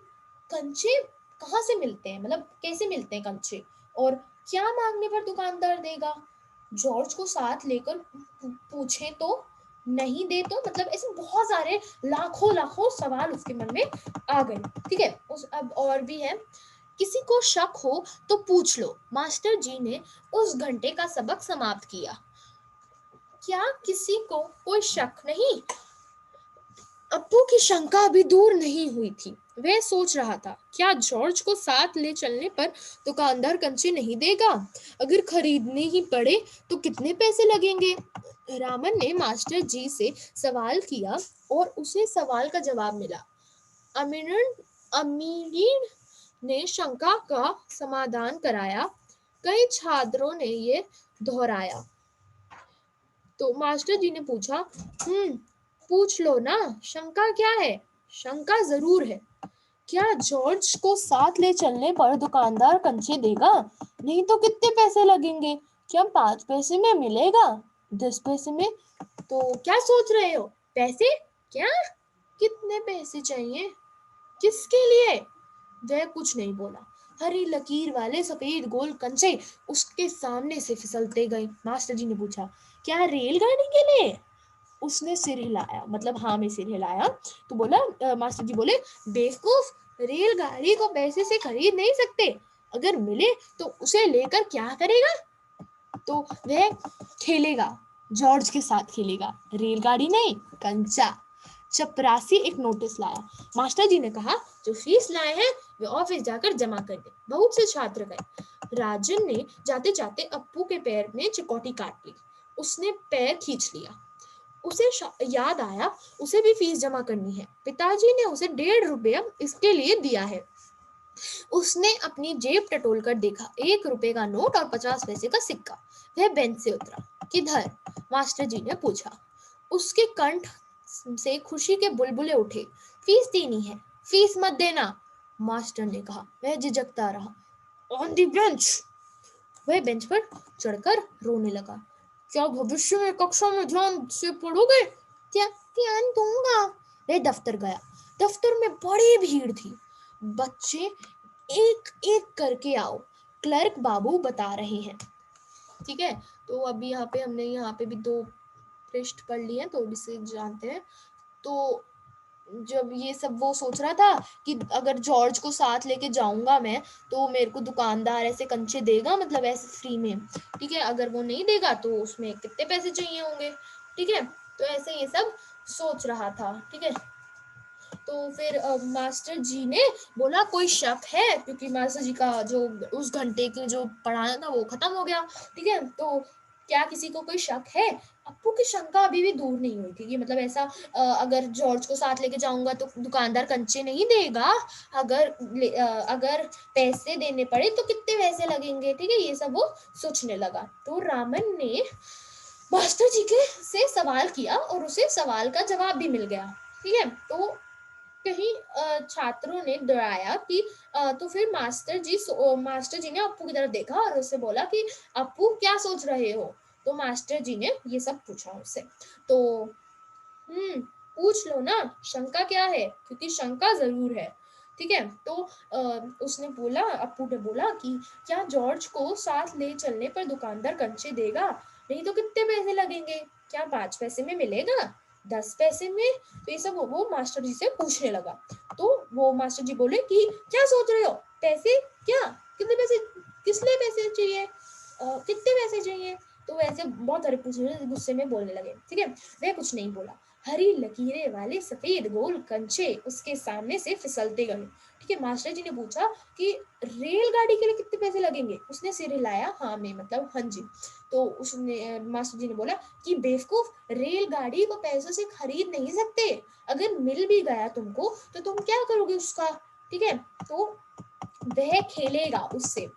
कंचे कहाँ से मिलते हैं, मतलब कैसे मिलते हैं कंचे, और क्या मांगने पर दुकानदार देगा? जॉर्ज को साथ लेकर पूछे तो नहीं दे, तो मतलब ऐसे बहुत सारे लाखों लाखों सवाल उसके मन में आ गए। ठीक है, उस अब और भी है। किसी को शक हो तो पूछ लो, मास्टर जी ने उस घंटे का सबक समाप्त किया। क्या किसी को कोई शक नहीं? अप्पू की शंका अभी दूर नहीं हुई थी। वह सोच रहा था, क्या जॉर्ज को साथ ले चलने पर दुकानदार कंचे नहीं देगा? अगर खरीदने ही पड़े तो कितने पैसे लगेंगे? रामन ने मास्टर जी से सवाल किया और उसे सवाल का जवाब मिला। अमीरीन ने शंका का समाधान कराया। कई छात्रों ने ये दोहराया। तो मास्टर जी ने पूछा, पूछ लो ना, शंका क्या है? शंका जरूर है। क्या जॉर्ज को साथ ले चलने पर दुकानदार कंचे देगा? नहीं तो कितने पैसे लगेंगे? क्या 5 पैसे में मिलेगा? 10 पैसे में? तो क्या सोच रहे हो? पैसे? क्या? कितने पैसे चाहिए? किसके लिए? वह कुछ नहीं बोला। हरी लकीर वाले सफेद गोल कंचे उसके सामने से फिसलते गए। मास्टर जी ने पूछा, क्या रेलगाड़ी के लिए? उसने सिर हिलाया, मतलब हाँ में सिर हिलाया। तो बोला मास्टर जी बोले, बेवकूफ, रेलगाड़ी को पैसे से खरीद नहीं सकते। अगर मिले तो उसे लेकर क्या करेगा? तो वह खेलेगा, जॉर्ज के साथ खेलेगा, रेलगाड़ी नहीं, कंचा। चपरासी एक नोटिस लाया। मास्टर जी ने कहा, जो फीस लाए हैं वे ऑफिस जाकर जमा कर दे। बहुत से छात्र गए। राजन ने जाते जाते अप्पू के पैर में चिकोटी काट ली। उसने पैर खींच लिया। उसे याद आया उसे भी फीस जमा करनी है। पिताजी ने उसे 1.5 रुपया इसके लिए दिया है। उसने अपनी जेब टटोल कर देखा, 1 रुपए का नोट और 50 पैसे का सिक्का। वह बेंच से उतरा। किधर? मास्टर जी ने पूछा। उसके कंठ से खुशी के बुलबुले उठे। फीस देनी है। फीस मत देना, मास्टर ने कहा। वह झिझकता रहा। On the bench. वह बेंच पर चढ़कर रोने लगा। क्या भविष्य में कक्षा में ध्यान से पढ़ोगे? ध्यान दूंगा। वह दफ्तर गया। दफ्तर में बड़ी भीड़ थी। बच्चे एक एक करके आओ, क्लर्क बाबू बता रहे हैं। ठीक है, तो अभी हमने यहाँ पे भी 2 पृष्ठ पढ़ लिए हैं, तो इसे जानते हैं। तो जब ये सब वो सोच रहा था कि अगर जॉर्ज को साथ लेके जाऊंगा मैं, तो मेरे को दुकानदार ऐसे कंचे देगा, मतलब ऐसे फ्री में। ठीक है, अगर वो नहीं देगा तो उसमें कितने पैसे चाहिए होंगे। ठीक है, तो ऐसे ये सब सोच रहा था। ठीक है, तो फिर मास्टर जी ने बोला कोई शक है, क्योंकि मास्टर जी का जो उस घंटे के जो पढ़ाना था वो खत्म हो गया। ठीक है, तो क्या किसी को कोई शक है? अप्पू की शंका अभी भी दूर नहीं हुई थी कि मतलब ऐसा अगर जॉर्ज को साथ लेके जाऊंगा तो दुकानदार कंचे नहीं देगा, अगर पैसे देने पड़े तो कितने पैसे लगेंगे। ठीक है, ये सब वो सोचने लगा। तो रामन ने मास्टर जी के से सवाल किया और उसे सवाल का जवाब भी मिल गया। ठीक है, तो कहीं छात्रों ने दोहराया कि तो फिर मास्टर जी ने अप्पू की तरफ देखा और उससे बोला कि अप्पू क्या सोच रहे हो? तो मास्टर जी ने ये सब पूछा उससे। तो पूछ लो ना, शंका क्या है? क्योंकि शंका जरूर है। ठीक है, तो उसने अप्पू ने बोला कि क्या जॉर्ज को साथ ले चलने पर दुकानदार कंचे देगा? नहीं तो कितने पैसे लगेंगे? क्या 5 पैसे में मिलेगा? 10 पैसे में? तो ये सब वो मास्टर जी से पूछने लगा। तो वो मास्टर जी बोले कि क्या सोच रहे हो? पैसे? क्या? कितने पैसे? किस लिए पैसे चाहिए? कितने पैसे चाहिए? तो वैसे बहुत सारे पूछने, गुस्से में बोलने लगे। ठीक है, वह कुछ नहीं बोला। हरी लकीरें वाले सफेद गोल कंचे उसके सामने से फिसलते गए। ठीक है, मास्टर जी ने पूछा कि रेलगाड़ी के लिए कितने पैसे लगेंगे? उसने सिर हिलाया, हाँ में मतलब हाँ जी। तो उसने मास्टर जी ने बोला कि बेवकूफ, रेलगाड़ी को पैसों से खरीद नहीं सकते। अगर मिल भी गया तुमको तो तुम क्या करोगे उसका? ठीक है, तो वह खेलेगा उससे,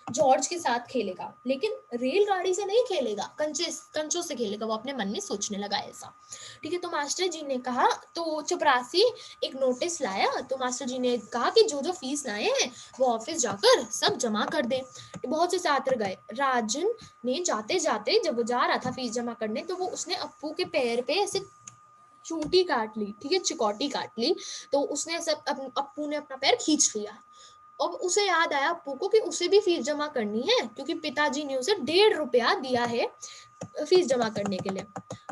जॉर्ज के साथ खेलेगा, लेकिन रेलगाड़ी से नहीं खेलेगा, कंचों से खेलेगा। वो अपने मन में सोचने लगा ऐसा। ठीक है, तो मास्टर जी ने कहा, तो चपरासी एक नोटिस लाया। तो मास्टर जी ने कहा कि जो जो फीस लाए हैं वो ऑफिस जाकर सब जमा कर दें। बहुत से छात्र गए। राजन ने जाते जाते जब वो जा रहा था फीस जमा करने, तो वो उसने अप्पू के पैर पे ऐसे चूंटी काट ली। ठीक है, चिकोटी काट ली। तो उसने सब अप्पू ने अपना पैर खींच लिया। अब उसे याद आया अप्पू को कि उसे भी फीस जमा करनी है, क्योंकि पिताजी ने उसे 1.5 रुपया दिया है फीस जमा करने के लिए।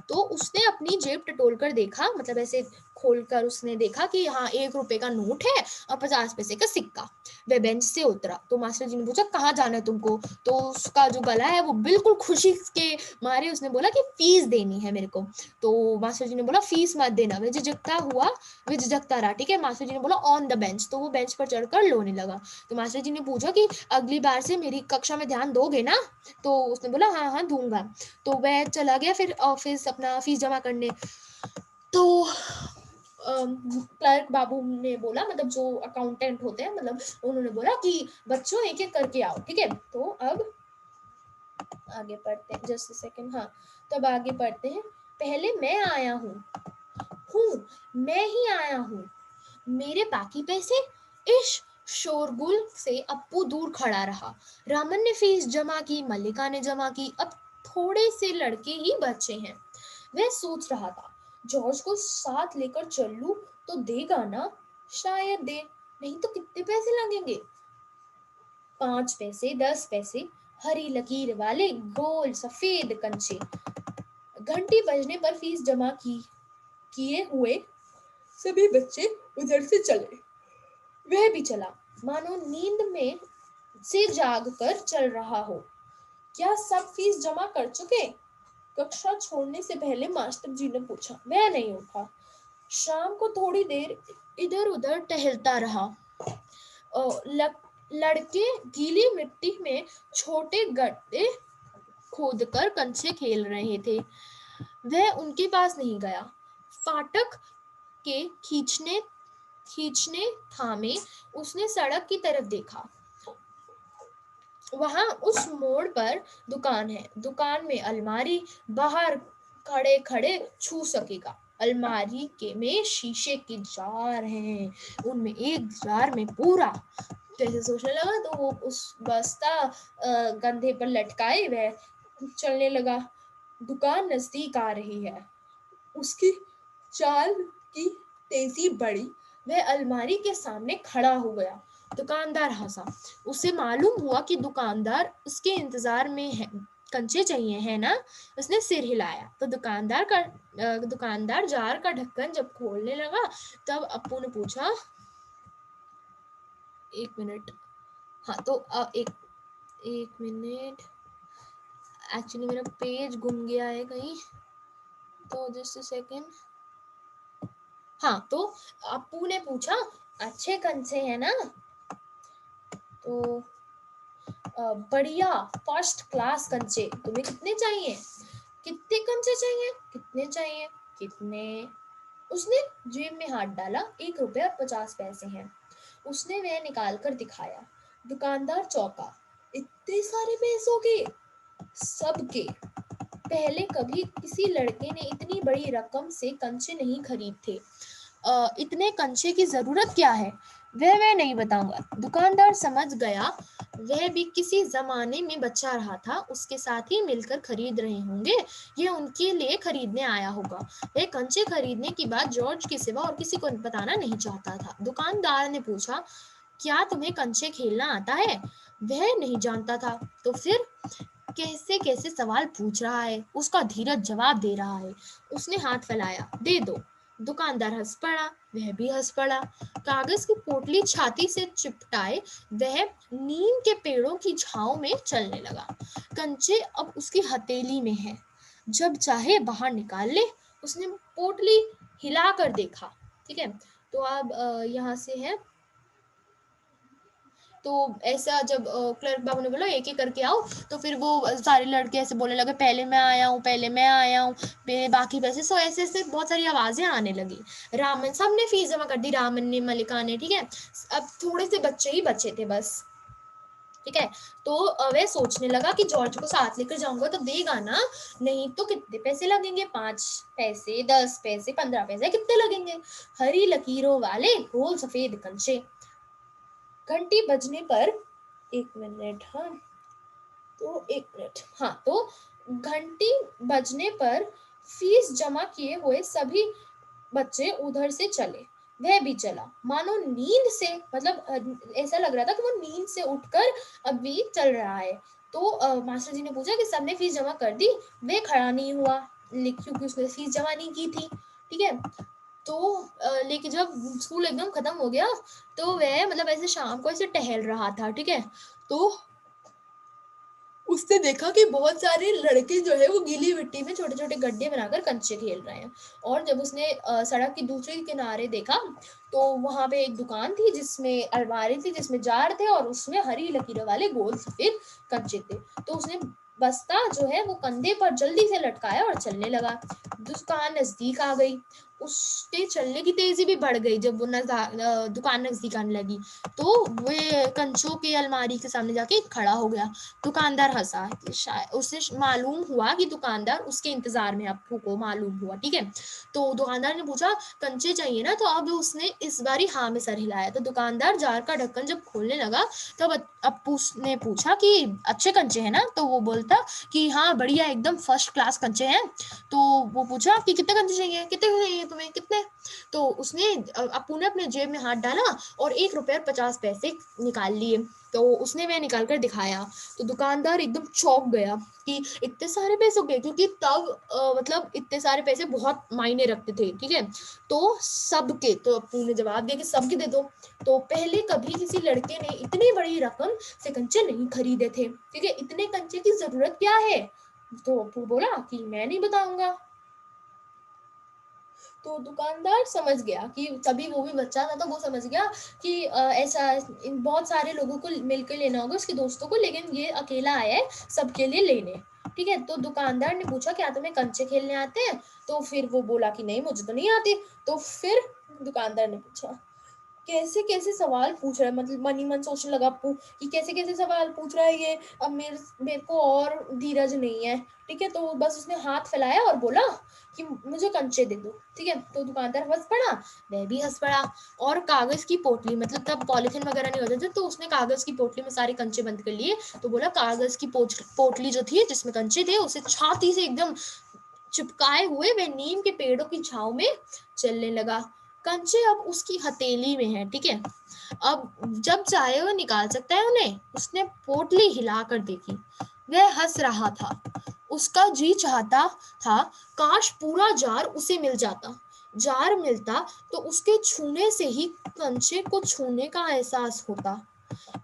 तो उसने अपनी जेब टटोल कर देखा, मतलब ऐसे खोलकर उसने देखा कि हाँ 1 रुपए का नोट है और 50 पैसे का सिक्का। वह बेंच से उतरा। तो मास्टर जी ने पूछा कहाँ जाना है तुमको? तो उसका जो गला है वो बिल्कुल खुशी के मारे उसने बोला कि फीस देनी है मेरे को। तो मास्टर जी ने बोला फीस मत देना। वह झिझकता रहा। ठीक है, मास्टर जी ने बोला ऑन द बेंच। तो वो बेंच पर चढ़कर रोने लगा। तो मास्टर जी ने पूछा कि अगली बार से मेरी कक्षा में ध्यान दोगे ना? तो उसने बोला हाँ हाँ दूंगा। तो वह चला गया फिर ऑफिस अपना फीस जमा करने। तो क्लर्क बाबू ने बोला, मतलब जो अकाउंटेंट होते हैं, मतलब उन्होंने बोला कि बच्चों एक एक करके आओ। ठीक है, तो अब आगे पढ़ते हैं, जस्ट सेकंड। हाँ, तो अब आगे पढ़ते हैं। पहले मैं आया हूँ, मैं ही आया हूँ, मेरे बाकी पैसे? इश, शोरगुल से अप्पू दूर खड़ा रहा। रामन ने फीस जमा की, मल्लिका ने जमा की, अब थोड़े से लड़के ही बचे हैं। वह सोच रहा था, जॉर्ज को साथ लेकर चल लूं तो देगा ना? शायद दे, नहीं तो कितने पैसे लगेंगे? 5 पैसे, 10 पैसे, हरी लकीर वाले गोल सफेद कंचे। घंटी बजने पर फीस जमा किए हुए सभी बच्चे उधर से चले। वह भी चला, मानो नींद में से जाग कर चल रहा हो। क्या सब फीस जमा कर चुके? कक्षा छोड़ने से पहले मास्टर जी ने पूछा। वह नहीं उठा। शाम को थोड़ी देर इधर उधर टहलता रहा। लड़के गीली मिट्टी में छोटे गड्ढे खोदकर कंचे खेल रहे थे। वह उनके पास नहीं गया। फाटक के खींचने खींचने थामे उसने सड़क की तरफ देखा। वहां उस मोड़ पर दुकान है। दुकान में अलमारी, बाहर खड़े खड़े छू सकेगा। अलमारी के में शीशे के जार हैं, उनमें एक जार में पूरा। जैसे सोचने लगा तो वो उस बस्ता कंधे पर लटकाए वह चलने लगा। दुकान नजदीक आ रही है। उसकी चाल की तेजी बढ़ी। वह अलमारी के सामने खड़ा हो गया। दुकानदार हंसा। उसे मालूम हुआ कि दुकानदार उसके इंतजार में है। कंचे चाहिए है ना? उसने सिर हिलाया तो दुकानदार जार का ढक्कन जब खोलने लगा तब अप्पू ने पूछा, एक मिनट। हाँ तो एक मिनट, एक्चुअली मेरा पेज गुम गया है कहीं, तो जस्ट अ सेकेंड। हाँ तो अप्पू ने पूछा, अच्छे कंचे हैं ना? तो बढ़िया फर्स्ट क्लास कंचे। तुम्हें कितने चाहिए? कितने कंचे चाहिए? कितने चाहिए? कितने? उसने जेब में हाथ डाला। 1 रुपया और 50 पैसे हैं। उसने वह निकाल कर दिखाया। दुकानदार चौंका। इतने सारे पैसों के? सबके। पहले कभी किसी लड़के ने इतनी बड़ी रकम से कंचे नहीं खरीद थे। इतने कंचे की जरूरत क्या है? वह नहीं बताऊंगा। दुकानदार समझ गया वह भी किसी जमाने में बच्चा रहा था, उसके साथ ही मिलकर खरीद रहे होंगे। ये उनके लिए खरीदने आया होगा। वह कंचे खरीदने की बात जॉर्ज के सिवा और किसी को बताना नहीं चाहता था। दुकानदार ने पूछा, क्या तुम्हें कंचे खेलना आता है? वह नहीं जानता था। तो फिर कैसे कैसे सवाल पूछ रहा है, उसका धीरज जवाब दे रहा है। उसने हाथ फैलाया, दे दो। दुकानदार हंस पड़ा। वह भी हंस पड़ा। कागज की पोटली छाती से चिपटाए वह नीम के पेड़ों की छांव में चलने लगा। कंचे अब उसकी हथेली में है, जब चाहे बाहर निकाल ले। उसने पोटली हिला कर देखा। ठीक है, तो अब यहाँ से है। तो ऐसा जब क्लर्क बाबू ने बोला एक एक करके आओ, तो फिर वो सारे लड़के ऐसे बोलने लगे, पहले मैं आया हूँ, पहले मैं आया हूँ, बाकी पैसे। सो ऐसे ऐसे बहुत सारी आवाजें आने लगी। रामन, सबने फीस जमा कर दी, रामन ने, मलिका ने। ठीक है, अब थोड़े से बच्चे ही बचे थे बस। ठीक है, तो वह सोचने लगा कि जॉर्ज को साथ लेकर जाऊंगा तो देगा ना, नहीं तो कितने पैसे लगेंगे? 5 पैसे, 10 पैसे, 15 पैसे, कितने लगेंगे? हरी लकीरों वाले गोल सफेद कंचे। घंटी बजने पर, एक मिनट, हाँ तो एक मिनट, हाँ तो घंटी बजने पर फीस जमा किए हुए सभी बच्चे उधर से चले। वह भी चला, मानो नींद से, मतलब ऐसा लग रहा था कि वो नींद से उठकर अभी चल रहा है। तो मास्टर जी ने पूछा कि सबने फीस जमा कर दी? वह खड़ा नहीं हुआ, क्योंकि उसने फीस जमा नहीं की थी। ठीक है, तो लेकिन जब स्कूल एकदम खत्म हो गया तो वह मतलब ऐसे शाम को ऐसे टहल रहा था। ठीक है, तो उसने देखा कि बहुत सारे लड़के जो है वो गीली मिट्टी में छोटे छोटे गड्ढे बनाकर कंचे खेल रहे हैं। और जब उसने सड़क की दूसरे किनारे देखा तो वहां पे एक दुकान थी जिसमें अलमारी थी, जिसमें जार थे और उसमें हरी लकीरों वाले गोल सफेद कंचे थे। तो उसने बस्ता जो है वो कंधे पर जल्दी से लटकाया और चलने लगा। दुकान नजदीक आ गई। उसके चलने की तेजी भी बढ़ गई। जब वो दुकान नजदीक आने लगी तो वो कंचों की अलमारी के सामने जाके खड़ा हो गया। दुकानदार हंसा। शायद उसे मालूम हुआ कि दुकानदार उसके इंतजार में, अप्पू को मालूम हुआ। ठीक है, तो दुकानदार ने पूछा, कंचे चाहिए ना? तो अब उसने इस बारी हाँ में सर हिलाया। तो दुकानदार जार का ढक्कन जब खोलने लगा तब अप्पू ने पूछा कि अच्छे कंचे हैं ना? तो वो बोलता कि हाँ बढ़िया, एकदम फर्स्ट क्लास कंचे हैं। तो वो पूछा कि कितने कंचे चाहिए, कितने चाहिए तुम्हें, कितने? तो उसने अप्पू ने अपने जेब में हाथ डाला और 1 रुपया और 50 पैसे निकाल लिए। तो उसने वह निकाल कर दिखाया। तो दुकानदार एकदम चौंक गया कि इतने सारे पैसों के, क्योंकि तब मतलब इतने सारे पैसे बहुत मायने रखते थे। ठीक है, तो सबके, तो अप्पू ने जवाब दिया कि सबके दे दो। तो पहले कभी किसी लड़के ने इतनी बड़ी रकम से कंचे नहीं खरीदे थे। ठीक है, इतने कंचे की जरूरत क्या है? तो अप्पू बोला कि मैं नहीं बताऊंगा। तो दुकानदार समझ गया कि तभी वो भी बच्चा था, तो वो समझ गया कि ऐसा बहुत सारे लोगों को मिलकर लेना होगा, उसके दोस्तों को, लेकिन ये अकेला आया है सबके लिए लेने। ठीक है, तो दुकानदार ने पूछा क्या तुम्हें कंचे खेलने आते हैं? तो फिर वो बोला कि नहीं मुझे तो नहीं आते। तो फिर दुकानदार ने पूछा, कैसे कैसे सवाल पूछ रहा है, मतलब मन ही मन सोचने लगा अप्पू कि कैसे कैसे सवाल पूछ रहा है ये, अब मेरे को और धीरज नहीं है। ठीक है, तो बस उसने हाथ फैलाया और बोला कि मुझे कंचे दे दो। ठीक है, तो दुकानदार हंस पड़ा, मैं भी हंस पड़ा, और कागज की पोटली, मतलब तब पॉलिथीन वगैरह नहीं होते थे, तो उसने कागज की पोटली में सारे कंचे बंद कर लिए। तो बोला कागज की पोटली जो थी जिसमें कंचे थे उसे छाती से एकदम चिपकाए हुए वह नीम के पेड़ों की छाव में चलने लगा। कंचे अब उसकी हथेली में है। ठीक है, अब जब चाहे वो निकाल सकता है उन्हें। उसने पोटली हिलाकर देखी, वह हंस रहा था। उसका जी चाहता था काश पूरा जार उसे मिल जाता। जार मिलता तो उसके छूने से ही कंचे को छूने का एहसास होता।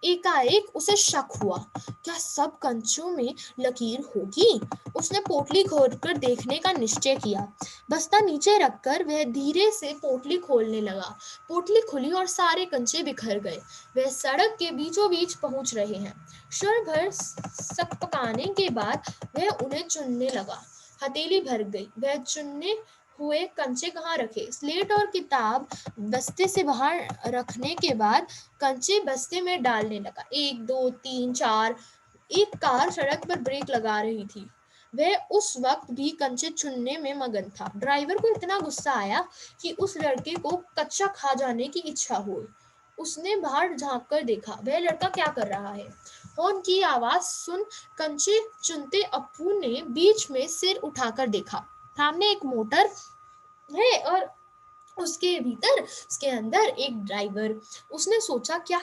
एकाएक उसे शक हुआ, क्या सब कंचों में लकीर होगी? उसने पोटली खोलकर देखने का निश्चय किया। बस्ता नीचे रखकर वह धीरे से पोटली खोलने लगा। पोटली खुली और सारे कंचे बिखर गए। वह सड़क के बीचों बीच पहुंच रहे हैं। क्षण भर सकपकाने के बाद वह उन्हें चुनने लगा। हथेली भर गई। वह चुनने हुए कंचे कहाँ रखे? स्लेट और किताब बस्ते से बाहर रखने के बाद कंचे बस्ते में डालने लगा। 1 2 3 4। एक कार सड़क पर ब्रेक लगा रही थी। वह उस वक्त भी कंचे चुनने में मगन था। ड्राइवर को इतना गुस्सा आया कि उस लड़के को कच्चा खा जाने की इच्छा हुई। उसने बाहर झांक कर देखा, वह लड़का क्या कर रहा है। हॉर्न की आवाज सुन कंचे चुनते अप्पू ने बीच में सिर उठाकर देखा। सामने एक मोटर है और उसके भीतर, उसके अंदर एक ड्राइवर। उसने सोचा क्या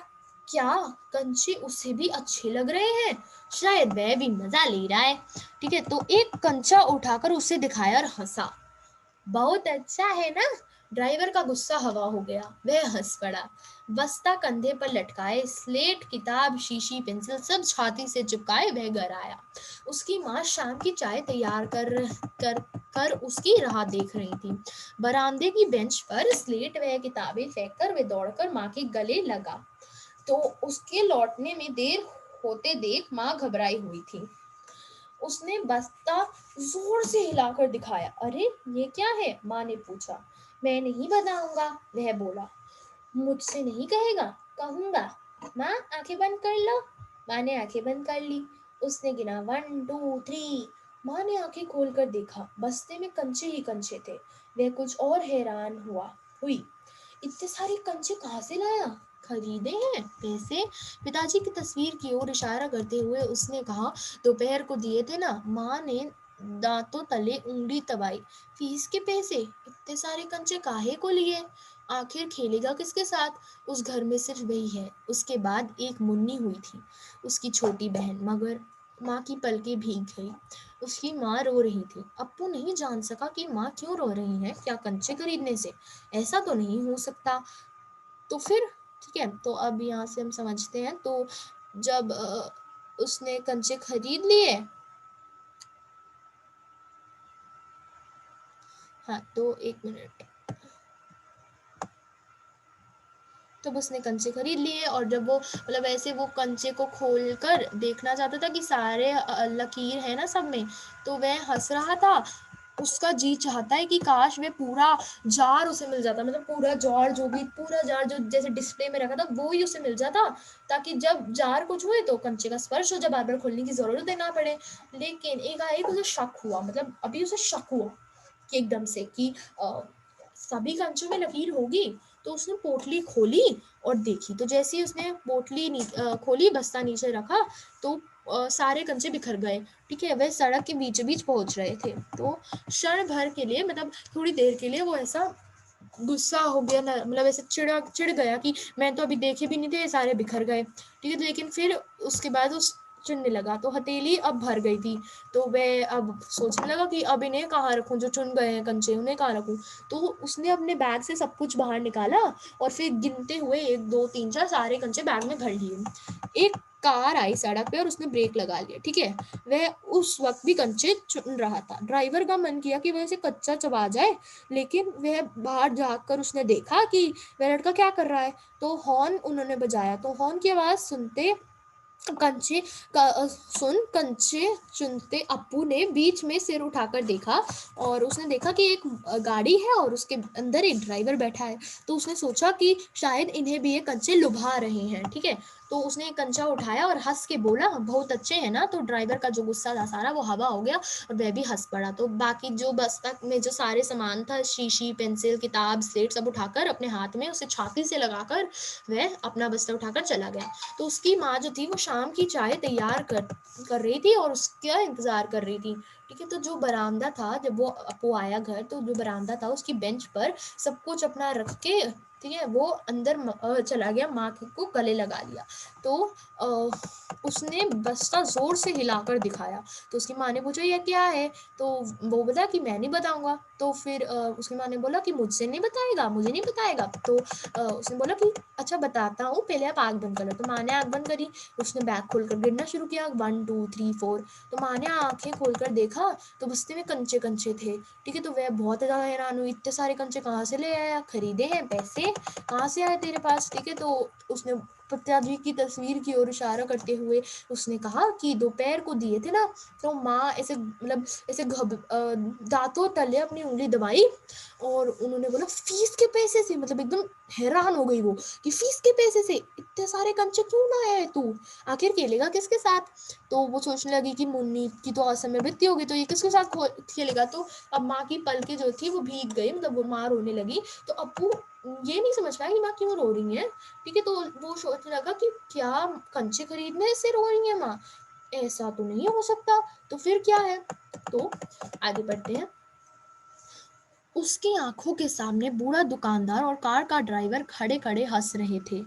क्या कंचे उसे भी अच्छे लग रहे हैं, शायद वह भी मजा ले रहा है। ठीक है, तो एक कंचा उठाकर उसे दिखाया और हंसा। बहुत अच्छा है ना? ड्राइवर का गुस्सा हवा हो गया, वह हंस पड़ा। बस्ता कंधे पर लटकाए, स्लेट किताब शीशी पेंसिल सब छाती से चिपकाए वह घर आया। उसकी माँ शाम की चाय तैयार कर उसकी राह देख रही थी। बरामदे की बेंच पर स्लेट व किताबें फेंककर वह दौड़कर माँ के गले लगा। तो उसके लौटने में देर होते देख माँ घबराई हुई थी। उसने बस्ता जोर से हिलाकर दिखाया। अरे ये क्या है? माँ ने पूछा। मैं नहीं बताऊंगा, वह बोला। मुझसे नहीं कहेगा? कहूंगा। माँ आंखें बंद कर लो। माँ ने आंखें बंद कर ली। उसने गिना 1 2 3। माँ ने आंखें खोलकर देखा, बस्ते में कंचे ही कंचे थे। वह कुछ और हैरान हुई। इतने सारे कंचे कहाँ से लाया? खरीदे हैं? पैसे? पिताजी की तस्वीर की ओर इशारा करते हुए उसने कहा, दोपहर को दिए थे ना। माँ ने दांतों तले उंगली दबाई। फीस के पैसे? इतने सारे कंचे काहे को लिए? आखिर खेलेगा किसके साथ? उस घर में सिर्फ वही है। उसके बाद एक मुन्नी हुई थी, उसकी छोटी बहन, मगर माँ की पलकें भीग गई। उसकी माँ रो रही थी। अप्पू नहीं जान सका कि माँ क्यों रो रही है। क्या कंचे खरीदने से? ऐसा तो नहीं हो सकता। तो फिर ठीक है, तो अब यहाँ से हम समझते हैं। तो जब उसने कंचे खरीद लिए, हाँ तो 1 मिनट, तब उसने कंचे खरीद लिए और जब वो मतलब ऐसे वो कंचे को खोल कर देखना चाहता था कि सारे लकीर है ना सब में, तो वह हंस रहा था। उसका जी चाहता है कि काश वे पूरा जार उसे मिल जाता, मतलब पूरा जार जो जैसे डिस्प्ले में रखा था वो ही उसे मिल जाता, ताकि जब जार को छुए तो कंचे का स्पर्श हो, जब बार बार खोलने की जरूरत ना पड़े। लेकिन एकाएक उसे शक हुआ, मतलब अभी उसे शक हुआ कि एकदम से कि सभी कंचों में लकीर होगी। तो उसने पोटली खोली और देखी, तो जैसे ही उसने पोटली खोली, बस्ता नीचे रखा, तो सारे कंचे बिखर गए। ठीक है, वह सड़क के बीच बीच पहुंच रहे थे। तो क्षण भर के लिए, मतलब थोड़ी देर के लिए वो ऐसा गुस्सा हो गया ना, मतलब ऐसे चिढ़ गया कि मैं तो अभी देखे भी नहीं थे, सारे बिखर गए। ठीक है, लेकिन फिर उसके बाद उस चुनने लगा तो हथेली अब भर गई थी। तो वह अब सोचने लगा कि अब इन्हें कहाँ रखूं, जो चुन गए हैं कंचे उन्हें कहाँ रखूं। तो उसने अपने बैग से सब कुछ बाहर निकाला और फिर गिनते हुए 1 2 3 4 सारे कंचे बैग में भर लिए। एक कार आई सड़क पे और उसने ब्रेक लगा लिया, ठीक है। वह उस वक्त भी कंचे चुन रहा था। ड्राइवर का मन किया कि वह इसे कच्चा चबा जाए, लेकिन वह बाहर जाकर उसने देखा कि वह लड़का क्या कर रहा है। तो हॉर्न उन्होंने बजाया, तो हॉर्न की आवाज़ सुनते कंचे सुन कंचे चुनते अप्पू ने बीच में सिर उठाकर देखा, और उसने देखा कि एक गाड़ी है और उसके अंदर एक ड्राइवर बैठा है। तो उसने सोचा कि शायद इन्हें भी ये कंचे लुभा रहे हैं, ठीक है। तो उसने एक कंचा उठाया और हंस के बोला, बहुत अच्छे हैं ना। तो ड्राइवर का जो गुस्सा था सारा वो हवा हो गया और वह भी हंस पड़ा। तो बाकी जो बस्ता में जो सारे सामान था, शीशी, पेंसिल, किताब, स्लेट, सब उठाकर अपने हाथ में उसे छाती से लगाकर वह अपना बस्ता उठाकर चला गया। तो उसकी माँ जो थी वो शाम की चाय तैयार कर रही थी और उसका इंतज़ार कर रही थी, ठीक है। तो जो बरामदा था, जब वो अप्पू आया घर, तो जो बरामदा था उसकी बेंच पर सब कुछ अपना रख के, ठीक है, वो अंदर चला गया, माँ को गले लगा लिया। तो उसने बस्ता ज़ोर से हिलाकर दिखाया। तो उसकी माँ ने पूछा, यह क्या है? तो वो बोला कि मैं नहीं बताऊँगा। तो फिर उसकी माँ ने बोला कि मुझसे नहीं बताएगा, मुझे नहीं बताएगा। तो उसने बोला कि अच्छा बताता हूँ, पहले आप आँख बंद कर लो। तो माँ ने आँख बंद करी, उसने बैग खोलकर गिनना शुरू किया, 1 2 3 4। तो माँ ने आँखें खोलकर देखा तो बस्ते में कंचे-कंचे थे, ठीक है। तो वह बहुत ज़्यादा हैरान हुई, इतने सारे कंचे कहाँ से ले आया? खरीदे हैं? पैसे कहाँ से आए तेरे पास? ठीक है। तो उसने पिताजी की तस्वीर की ओर इशारा करते हुए उसने कहा कि दोपहर को दिए थे ना। तो माँ ऐसे मतलब ऐसे दाँतों तले अपनी उँगली दबाई और उन्होंने बोला, फीस के पैसे से? मतलब एकदम हैरान हो गई वो कि फीस के पैसे से इतने सारे कंचे क्यों लाया है तू? आखिर खेलेगा किसके साथ? तो वो सोचने लगी कि मुन्नी की तो असमय मृत्यु होगी, तो ये किसके साथ खेलेगा? तो अब माँ की पलकें जो थी वो भीग गई, मतलब वो माँ रोने लगी। तो अप्पू ये नहीं समझ पाया कि माँ क्यों रो रही है, ठीक है। तो वो सोचने लगा कि क्या कंचे खरीदने से रो रही है माँ? ऐसा तो नहीं हो सकता, तो फिर क्या है? तो आगे बढ़ते हैं। उसकी आंखों के सामने बूढ़ा दुकानदार और कार का ड्राइवर खड़े खड़े हंस रहे थे।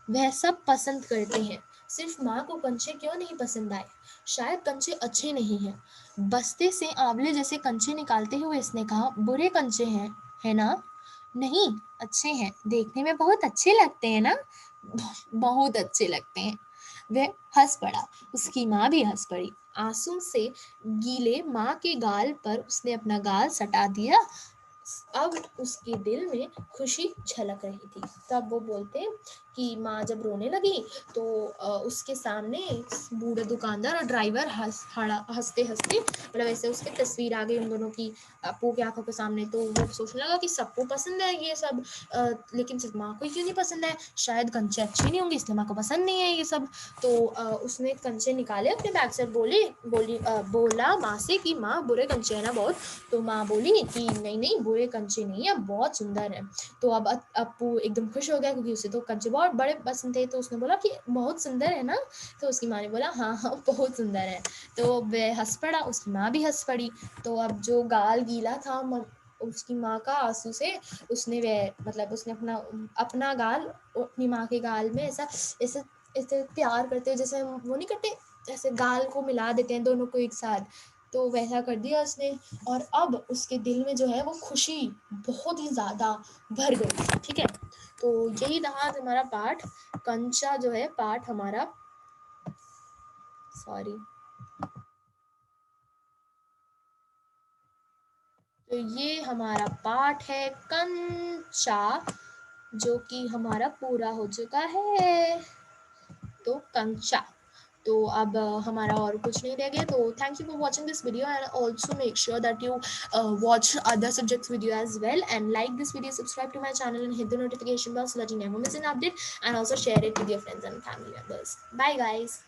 वह सब पसंद करते हैं, सिर्फ माँ को कंचे क्यों नहीं पसंद आए? शायद कंचे अच्छे नहीं हैं। बस्ते से आंवले जैसे कंचे निकालते हुए इसने कहा, बुरे कंचे हैं, है ना? नहीं, अच्छे हैं, देखने में बहुत अच्छे लगते हैं ना? बहुत अच्छे लगते हैं। वह हंस पड़ा, उसकी माँ भी हंस पड़ी। आंसू से गीले माँ के गाल पर उसने अपना गाल सटा दिया। अब उसके दिल में खुशी झलक रही थी। तब वो बोलते हैं कि माँ जब रोने लगी तो उसके सामने बूढ़े दुकानदार और ड्राइवर हंसते हंसते, मतलब ऐसे उसकी तस्वीर आ गई उन दोनों की अप्पू की आंखों के सामने। तो वो सोचने लगा कि सबको पसंद है ये सब, लेकिन सिर्फ माँ को क्यों नहीं पसंद है? शायद कंचे अच्छे नहीं होंगे इसलिए माँ को पसंद नहीं है ये सब। तो उसने कंचे निकाले अपने बैग से, बोला माँ से कि माँ बुरे कंचे है ना बहुत? तो माँ बोली कि नहीं नहीं, बुरे कंचे नहीं है, बहुत सुंदर है। तो अब अप्पू एकदम खुश हो गया क्योंकि उसे तो कंचे बहुत बड़े पसंद थे। तो उसने बोला कि बहुत सुंदर है ना? तो उसकी माँ ने बोला हाँ हाँ बहुत सुंदर है। तो वह हंस पड़ा, उसकी माँ भी हंस पड़ी। तो अब जो गाल गीला था उसकी माँ का आंसू से, उसने वह मतलब उसने अपना अपना गाल अपनी माँ के गाल में ऐसा ऐसे ऐसे प्यार करते हुए, जैसे वो नहीं करते, ऐसे गाल को मिला देते हैं दोनों को एक साथ, तो वैसा कर दिया उसने। और अब उसके दिल में जो है वो खुशी बहुत ही ज़्यादा भर गई, ठीक है। तो यही रहा हमारा पाठ, कंचा जो है पाठ हमारा, सॉरी। तो ये हमारा पाठ है कंचा, जो कि हमारा पूरा हो चुका है। तो कंचा, तो अब हमारा और कुछ नहीं रह गया। तो thank you for watching this video and also make sure that you watch other subjects video as well, and like this video, subscribe to my channel and hit the notification bell so that you never miss an update, and also share it with your friends and family members. Bye guys.